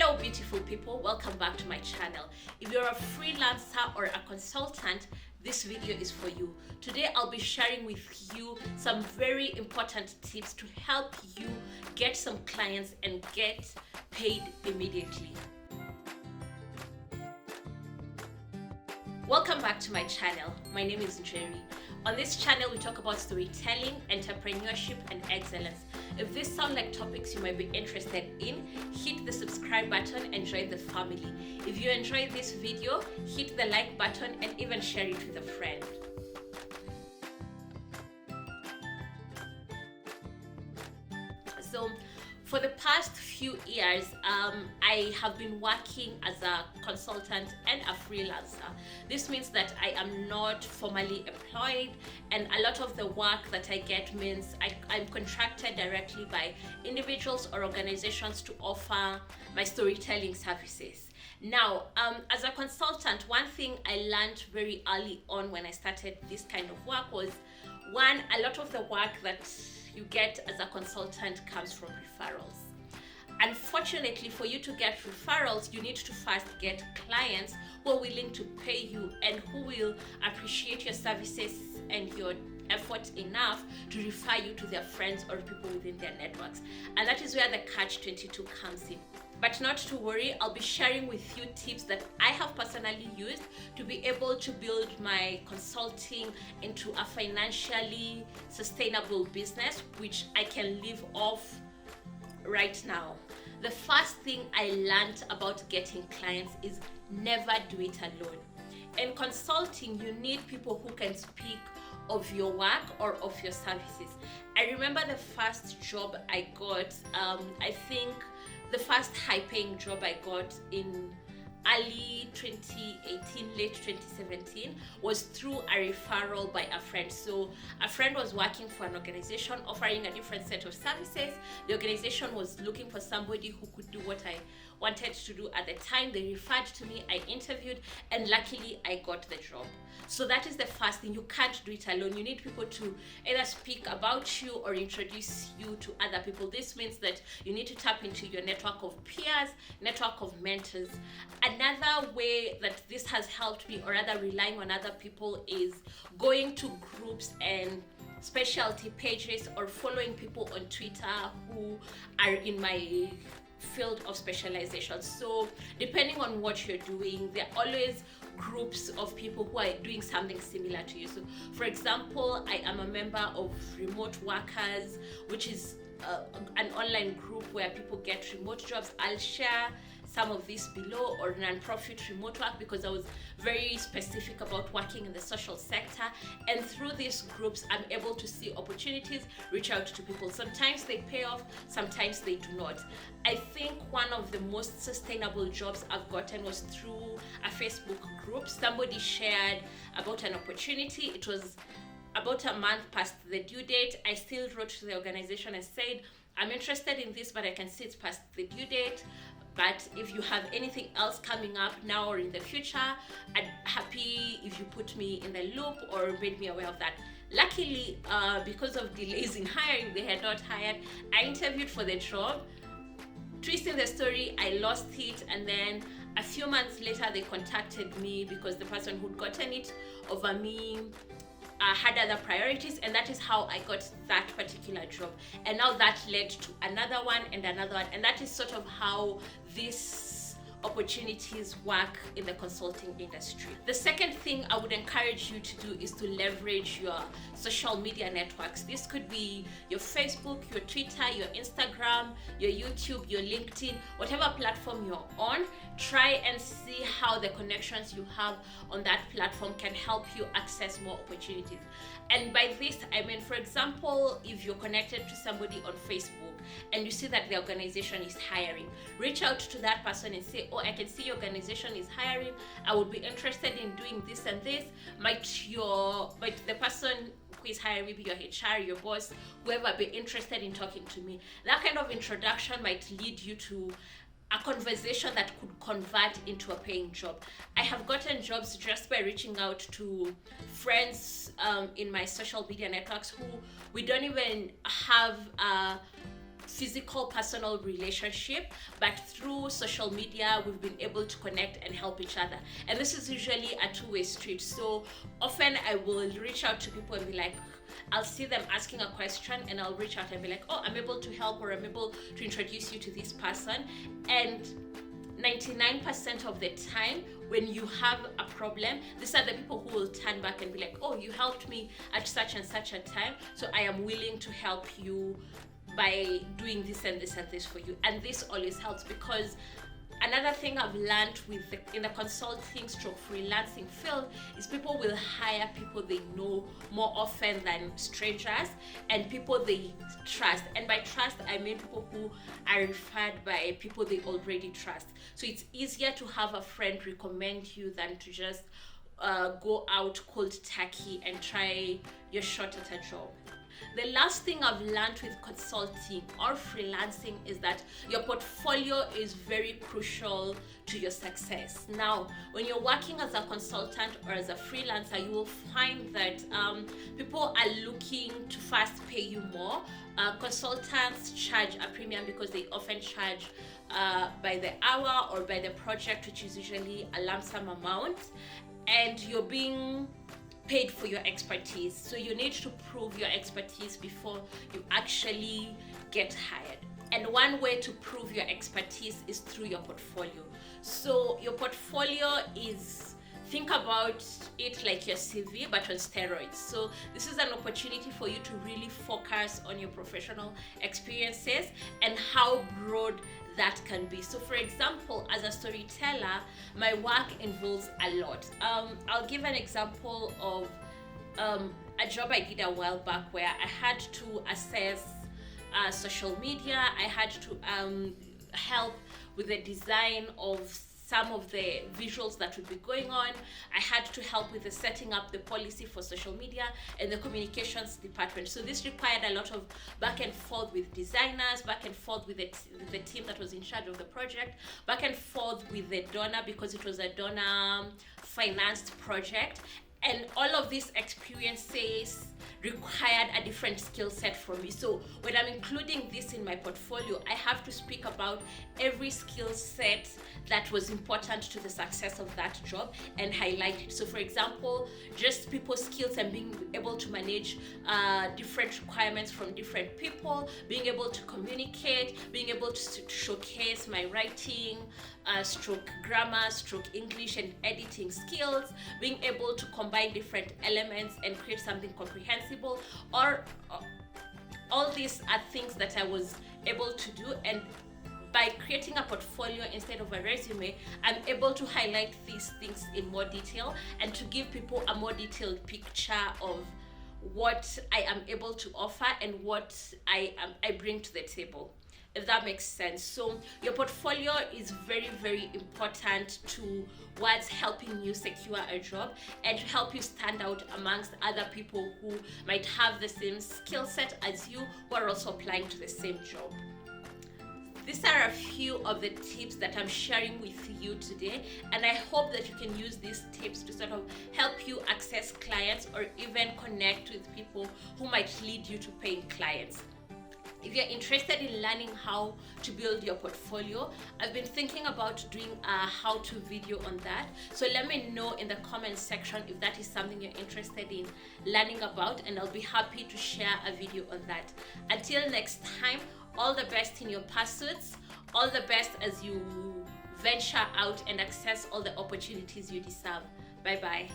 Hello beautiful people, welcome back to my channel. If you're a freelancer or a consultant, this video is for you. Today I'll be sharing with you some very important tips to help you get some clients and get paid immediately. Welcome back to my channel. My name is Njeri. On this channel we talk about storytelling, entrepreneurship and excellence. If this sound like topics you might be interested in, hit the subscribe button and join the family. If you enjoyed this video, hit the like button and even share it with a friend. So for the past few years, I have been working as a consultant and a freelancer. This means that I am not formally employed, and a lot of the work that I get means I'm contracted directly by individuals or organizations to offer my storytelling services. Now, as a consultant, one thing I learned very early on when I started this kind of work was, one, a lot of the work that you get as a consultant comes from referrals. Unfortunately, for you to get referrals, you need to first get clients who are willing to pay you and who will appreciate your services and your effort enough to refer you to their friends or people within their networks. And that is where the catch-22 comes in. But not to worry, I'll be sharing with you tips that I have personally used to be able to build my consulting into a financially sustainable business, which I can live off right now. The first thing I learned about getting clients is never do it alone. In consulting, you need people who can speak of your work or of your services. I remember the first job I got, I think the first high-paying job I got in early 2018, late 2017 was through a referral by a friend. So a friend was working for an organization offering a different set of services. The organization was looking for somebody who could do what I wanted to do at the time. They referred to me, I interviewed, and luckily I got the job. So that is the first thing. You can't do it alone. You need people to either speak about you or introduce you to other people. This means that you need to tap into your network of peers, network of mentors. Another way that this has helped me, or rather relying on other people, is going to groups and specialty pages or following people on Twitter who are in my field of specialization. So depending on what you're doing, there are always groups of people who are doing something similar to you. So for example, I am a member of Remote Workers, which is an online group where people get remote jobs. I'll share some of this below, or non-profit remote work, because I was very specific about working in the social sector, and through these groups I'm able to see opportunities, reach out to people. Sometimes they pay off, sometimes they do not. I think one of the most sustainable jobs I've gotten was through a Facebook group. Somebody shared about an opportunity. It was about a month past the due date. I still wrote to the organization and said, I'm interested in this, but I can see it's past the due date. But if you have anything else coming up now or in the future, I'm happy if you put me in the loop or made me aware of that. Luckily, because of delays in hiring, they had not hired. I interviewed for the job. Twist in the story, I lost it, and then a few months later they contacted me because the person who'd gotten it over me had other priorities, and that is how I got that particular job. And now that led to another one and another one, and that is sort of how these opportunities work in the consulting industry. The second thing I would encourage you to do is to leverage your social media networks. This could be your Facebook, your Twitter, your Instagram, your YouTube, your LinkedIn, whatever platform you're on. Try and see how the connections you have on that platform can help you access more opportunities. And by this, I mean, for example, if you're connected to somebody on Facebook and you see that the organization is hiring, reach out to that person and say, oh, I can see your organization is hiring. I would be interested in doing this and this. Might the person who is hiring, maybe your HR, your boss, whoever, be interested in talking to me. That kind of introduction might lead you to a conversation that could convert into a paying job. I have gotten jobs just by reaching out to friends in my social media networks who we don't even have physical personal relationship, but through social media we've been able to connect and help each other. And this is usually a two-way street. So often I will reach out to people and be like, I'll see them asking a question and I'll reach out and be like, oh, I'm able to help, or I'm able to introduce you to this person. And 99% of the time when you have a problem, these are the people who will turn back and be like, oh, you helped me at such and such a time, so I am willing to help you by doing this and this and this for you. And this always helps, because another thing I've learned in the consulting stroke freelancing field is people will hire people they know more often than strangers, and people they trust. And by trust, I mean people who are referred by people they already trust. So it's easier to have a friend recommend you than to just go out cold turkey and try your shot at a job. The last thing I've learned with consulting or freelancing is that your portfolio is very crucial to your success. Now, when you're working as a consultant or as a freelancer, you will find that people are looking to first pay you more. Consultants charge a premium because they often charge by the hour or by the project, which is usually a lump sum amount, and you're being paid for your expertise. So you need to prove your expertise before you actually get hired. And one way to prove your expertise is through your portfolio. So your portfolio is, think about it like your CV but on steroids. So this is an opportunity for you to really focus on your professional experiences and how broad that can be. So for example, as a storyteller, my work involves a lot. I'll give an example of a job I did a while back where I had to assess social media. I had to help with the design of some of the visuals that would be going on. I had to help with the setting up the policy for social media and the communications department. So this required a lot of back and forth with designers, back and forth with the team that was in charge of the project, back and forth with the donor, because it was a donor financed project. And all of these experiences required a different skill set from me. So when I'm including this in my portfolio, I have to speak about every skill set that was important to the success of that job and highlight it. So for example, just people's skills and being able to manage different requirements from different people, being able to communicate, being able to showcase my writing, stroke grammar, stroke English and editing skills, being able to combine different elements and create something comprehensible, or all these are things that I was able to do. And by creating a portfolio instead of a resume, I'm able to highlight these things in more detail and to give people a more detailed picture of what I am able to offer and what I bring to the table, if that makes sense. So your portfolio is very, very important towards helping you secure a job and to help you stand out amongst other people who might have the same skill set as you, who are also applying to the same job. These are a few of the tips that I'm sharing with you today, and I hope that you can use these tips to sort of help you access clients or even connect with people who might lead you to paying clients. If you're interested in learning how to build your portfolio, I've been thinking about doing a how-to video on that. So let me know in the comment section if that is something you're interested in learning about, and I'll be happy to share a video on that. Until next time, all the best in your pursuits, all the best as you venture out and access all the opportunities you deserve. Bye-bye.